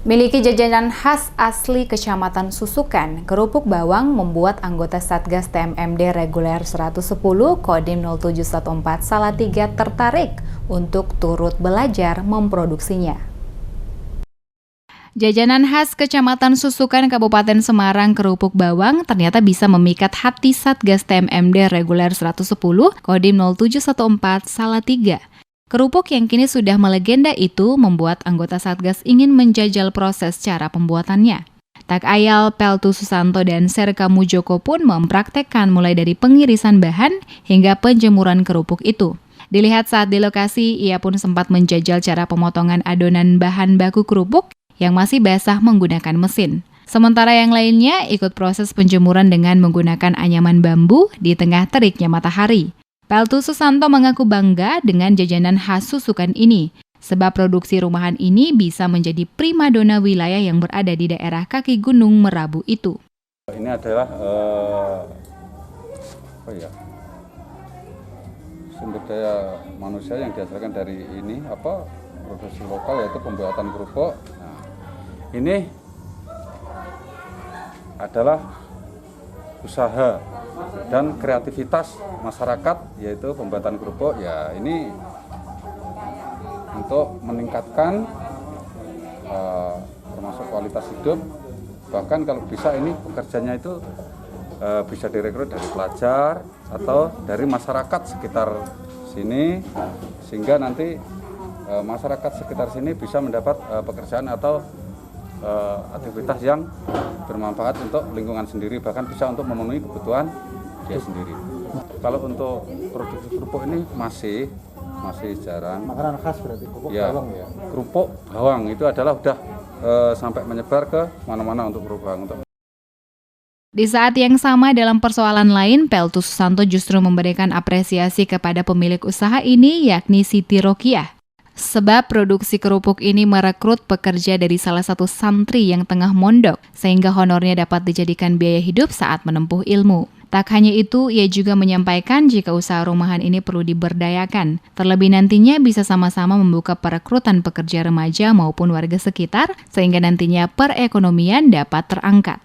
Miliki jajanan khas asli Kecamatan Susukan, kerupuk bawang membuat anggota Satgas TMMD Reguler 110 Kodim 0714 Salatiga tertarik untuk turut belajar memproduksinya. Jajanan khas Kecamatan Susukan Kabupaten Semarang kerupuk bawang ternyata bisa memikat hati Satgas TMMD Reguler 110 Kodim 0714 Salatiga. Kerupuk yang kini sudah melegenda itu membuat anggota Satgas ingin menjajal proses cara pembuatannya. Tak ayal, Peltu Susanto dan Serka Mujoko pun mempraktekkan mulai dari pengirisan bahan hingga penjemuran kerupuk itu. Dilihat saat di lokasi, ia pun sempat menjajal cara pemotongan adonan bahan baku kerupuk yang masih basah menggunakan mesin. Sementara yang lainnya ikut proses penjemuran dengan menggunakan anyaman bambu di tengah teriknya matahari. Peltu Susanto mengaku bangga dengan jajanan khas Susukan ini, sebab produksi rumahan ini bisa menjadi primadona wilayah yang berada di daerah kaki Gunung Merabu itu. Ini adalah sumber daya manusia yang dihasilkan dari ini produksi lokal, yaitu pembuatan kerupuk. Nah, ini adalah usaha dan kreativitas masyarakat, yaitu pembuatan kerupuk. Ya, ini untuk meningkatkan termasuk kualitas hidup. Bahkan kalau bisa ini pekerjanya itu bisa direkrut dari pelajar atau dari masyarakat sekitar sini, sehingga nanti masyarakat sekitar sini bisa mendapat pekerjaan atau aktivitas yang bermanfaat untuk lingkungan sendiri, bahkan bisa untuk memenuhi kebutuhan dia sendiri. Kalau untuk produksi kerupuk ini masih jarang. Makanan khas berarti kerupuk bawang ya. Kerupuk bawang itu adalah udah sampai menyebar ke mana-mana untuk kerupuk bawang. Di saat yang sama dalam persoalan lain, Peltu Susanto justru memberikan apresiasi kepada pemilik usaha ini, yakni Siti Rokiah. Sebab produksi kerupuk ini merekrut pekerja dari salah satu santri yang tengah mondok, sehingga honornya dapat dijadikan biaya hidup saat menempuh ilmu. Tak hanya itu, ia juga menyampaikan jika usaha rumahan ini perlu diberdayakan. Terlebih nantinya bisa sama-sama membuka perekrutan pekerja remaja maupun warga sekitar, sehingga nantinya perekonomian dapat terangkat.